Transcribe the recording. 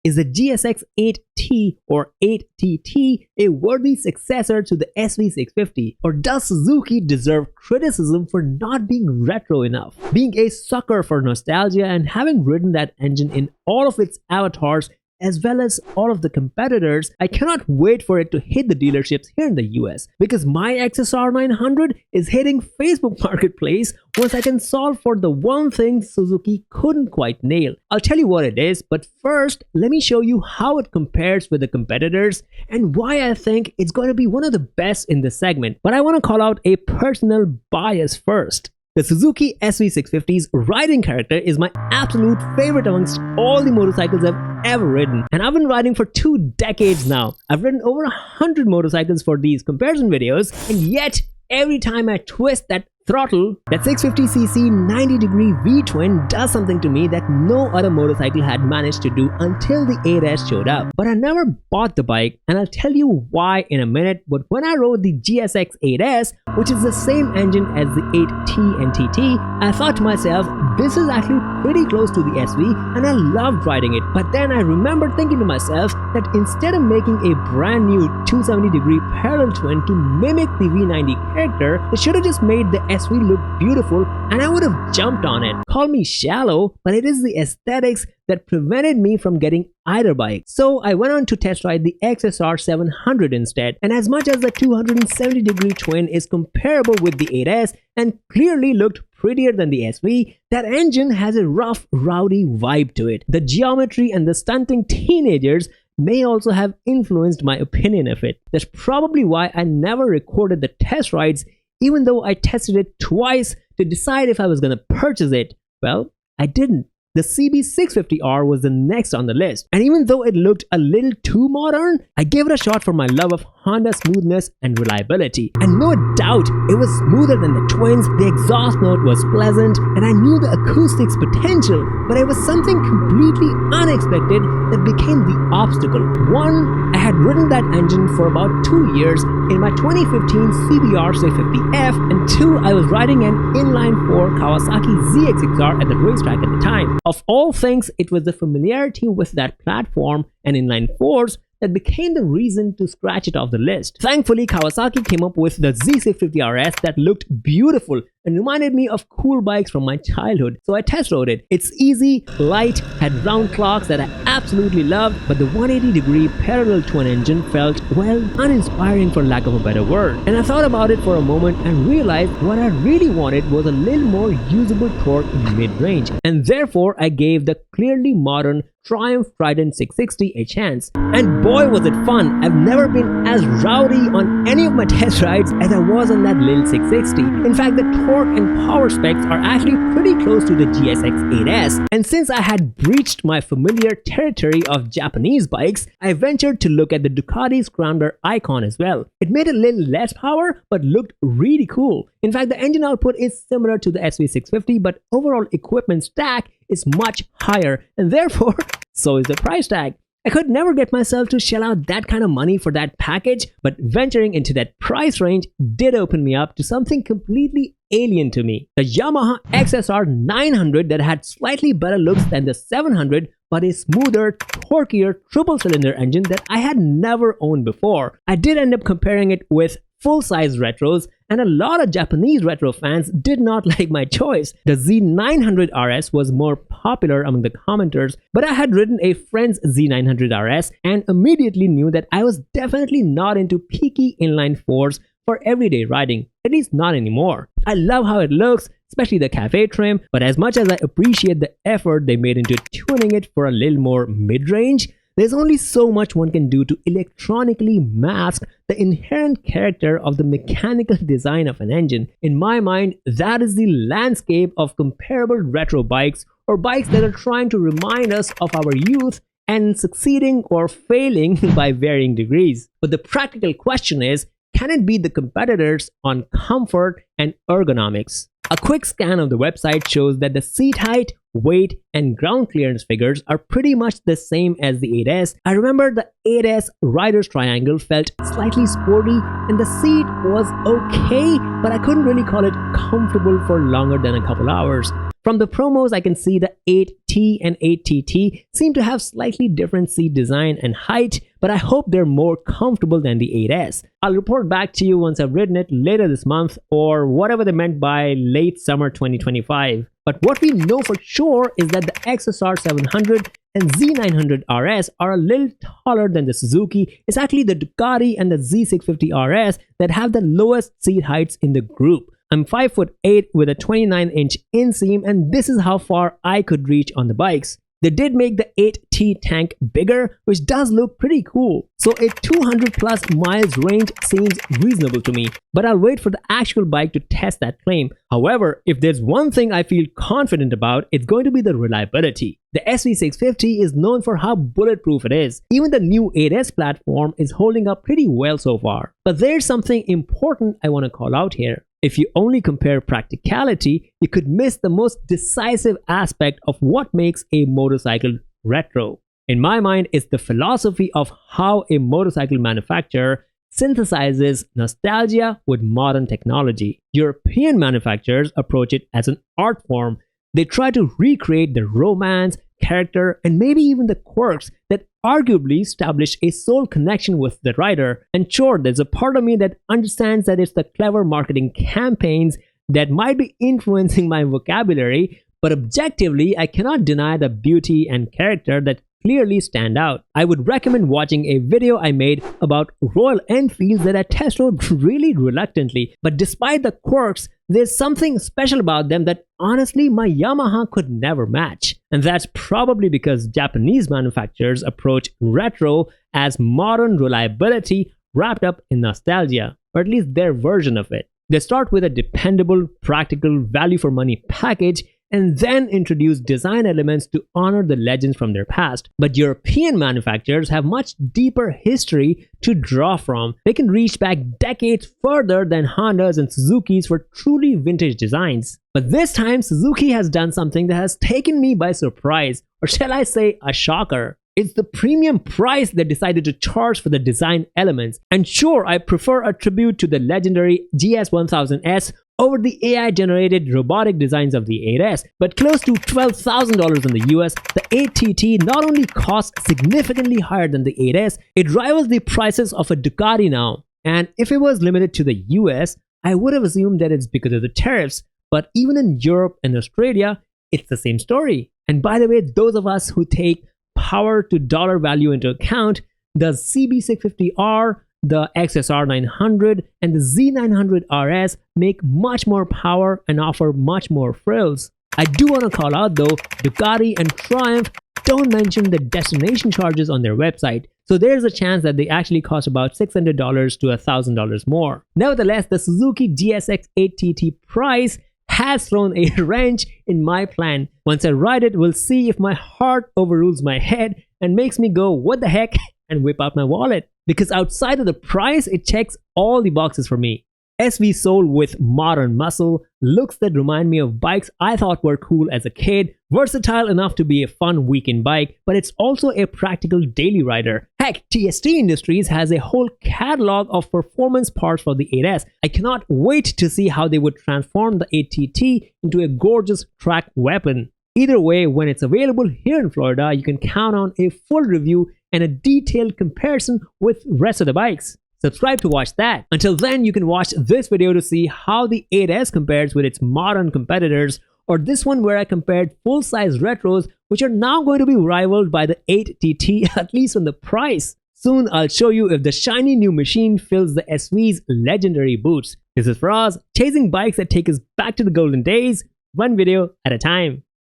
Is the GSX-8T or 8TT a worthy successor to the SV650? Or does Suzuki deserve criticism for not being retro enough? Being a sucker for nostalgia and having ridden that engine in all of its avatars as well as all of the competitors, I cannot wait for it to hit the dealerships here in the US, because my XSR900 is hitting Facebook Marketplace once I can solve for the one thing Suzuki couldn't quite nail. I'll tell you what it is, but first let me show you how it compares with the competitors and why I think it's going to be one of the best in the segment. But I want to call out a personal bias first. The Suzuki SV650's riding character is my absolute favorite amongst all the motorcycles I've ever ridden. And I've been riding for 2 decades now. I've ridden over 100 motorcycles for these comparison videos, and yet every time I twist that throttle, that 650cc 90-degree V-twin does something to me that no other motorcycle had managed to do until the 8S showed up. But I never bought the bike, and I'll tell you why in a minute. But when I rode the GSX-8S, which is the same engine as the 8T and TT, I thought to myself, this is actually pretty close to the SV, and I loved riding it. But then I remembered thinking to myself that instead of making a brand new 270-degree parallel twin to mimic the V90 character, they should have just made the SV look beautiful, and I would have jumped on it. Call me shallow, but it is the aesthetics that prevented me from getting either bike. So I went on to test ride the XSR900 instead, and as much as the 270-degree twin is comparable with the 8S and clearly looked prettier than the SV, that engine has a rough, rowdy vibe to it. The geometry and the stunting teenagers may also have influenced my opinion of it. That's probably why I never recorded the test rides, even though I tested it twice to decide if I was gonna purchase it. Well, I didn't. The CB650R was the next on the list, and even though it looked a little too modern, I gave it a shot for my love of Honda smoothness and reliability. And no doubt, it was smoother than the twins, the exhaust note was pleasant, and I knew the acoustics potential, but it was something completely unexpected that became the obstacle. One, I had ridden that engine for about 2 years in my 2015 CBR 650F, and 2, I was riding an inline-4 Kawasaki ZX-6R at the racetrack at the time. Of all things, it was the familiarity with that platform and inline 4s that became the reason to scratch it off the list. Thankfully, Kawasaki came up with the Z650 RS that looked beautiful and reminded me of cool bikes from my childhood, so I test rode it. It's easy, light, had round clocks that I absolutely loved, but the 180-degree parallel twin engine felt, well, uninspiring for lack of a better word. And I thought about it for a moment and realized what I really wanted was a little more usable torque in mid-range, and therefore I gave the clearly modern Triumph Trident 660 a chance. And boy was it fun. I've never been as rowdy on any of my test rides as I was on that little 660. In fact, the torque and power specs are actually pretty close to the GSX-8S. And since I had breached my familiar territory of Japanese bikes, I ventured to look at the Ducati Scrambler Icon as well. It made a little less power, but looked really cool. In fact, the engine output is similar to the SV650, but overall equipment stack is much higher, and therefore, so is the price tag. I could never get myself to shell out that kind of money for that package, but venturing into that price range did open me up to something completely alien to me. The Yamaha XSR900 that had slightly better looks than the 700, but a smoother, torquier triple-cylinder engine that I had never owned before. I did end up comparing it with full-size retros, and a lot of Japanese retro fans did not like my choice. The Z900RS was more popular among the commenters, but I had ridden a friend's Z900RS and immediately knew that I was definitely not into peaky inline 4s for everyday riding, at least not anymore. I love how it looks, especially the cafe trim, but as much as I appreciate the effort they made into tuning it for a little more mid-range, there's only so much one can do to electronically mask the inherent character of the mechanical design of an engine. In my mind, that is the landscape of comparable retro bikes, or bikes that are trying to remind us of our youth and succeeding or failing by varying degrees. But the practical question is, can it beat the competitors on comfort and ergonomics? A quick scan of the website shows that the seat height, weight, and ground clearance figures are pretty much the same as the 8S. I remember the 8S rider's triangle felt slightly sporty and the seat was okay, but I couldn't really call it comfortable for longer than a couple hours. From the promos, I can see the 8T and 8TT seem to have slightly different seat design and height, but I hope they're more comfortable than the 8S. I'll report back to you once I've ridden it later this month or whatever they meant by late summer 2025. But what we know for sure is that the XSR900 and Z900RS are a little taller than the Suzuki. It's actually the Ducati and the Z650 RS that have the lowest seat heights in the group. I'm 5'8" with a 29-inch inseam, and this is how far I could reach on the bikes. They did make the 8T tank bigger, which does look pretty cool. So a 200 plus miles range seems reasonable to me, but I'll wait for the actual bike to test that claim. However, if there's one thing I feel confident about, it's going to be the reliability. The SV650 is known for how bulletproof it is. Even the new 8S platform is holding up pretty well so far. But there's something important I want to call out here. If you only compare practicality, you could miss the most decisive aspect of what makes a motorcycle retro. In my mind, it's the philosophy of how a motorcycle manufacturer synthesizes nostalgia with modern technology. European manufacturers approach it as an art form. They try to recreate the romance, character, and maybe even the quirks that arguably establish a soul connection with the rider. And sure, there's a part of me that understands that it's the clever marketing campaigns that might be influencing my vocabulary, but objectively, I cannot deny the beauty and character that clearly stand out. I would recommend watching a video I made about Royal Enfields that I test rode really reluctantly, but despite the quirks, there's something special about them that honestly my Yamaha could never match. And that's probably because Japanese manufacturers approach retro as modern reliability wrapped up in nostalgia, or at least their version of it. They start with a dependable, practical, value for money package and then introduce design elements to honor the legends from their past. But European manufacturers have much deeper history to draw from. They can reach back decades further than Hondas and Suzukis for truly vintage designs. But this time, Suzuki has done something that has taken me by surprise, or shall I say, a shocker. It's the premium price they decided to charge for the design elements. And sure, I prefer a tribute to the legendary GS1000S over the AI-generated robotic designs of the 8S, but close to $12,000 in the US, the 8TT not only costs significantly higher than the 8S, it rivals the prices of a Ducati now. And if it was limited to the US, I would have assumed that it's because of the tariffs, but even in Europe and Australia, it's the same story. And by the way, those of us who take power to dollar value into account, the CB650R, the XSR900 and the Z900RS make much more power and offer much more frills. I do want to call out though, Ducati and Triumph don't mention the destination charges on their website, so there's a chance that they actually cost about $600 to $1,000 more. Nevertheless, the Suzuki GSX-8TT price has thrown a wrench in my plan. Once I ride it, we'll see if my heart overrules my head and makes me go, what the heck, and whip out my wallet. Because outside of the price, it checks all the boxes for me. SV soul with modern muscle, looks that remind me of bikes I thought were cool as a kid, versatile enough to be a fun weekend bike, but it's also a practical daily rider. Heck, TST Industries has a whole catalog of performance parts for the 8S. I cannot wait to see how they would transform the 8TT into a gorgeous track weapon. Either way, when it's available here in Florida, you can count on a full review and a detailed comparison with rest of the bikes. Subscribe to watch that. Until then, you can watch this video to see how the 8S compares with its modern competitors, or this one where I compared full-size retros which are now going to be rivaled by the 8TT, at least on the price. Soon I'll show you if the shiny new machine fills the SV's legendary boots. This is Faraz, chasing bikes that take us back to the golden days, one video at a time.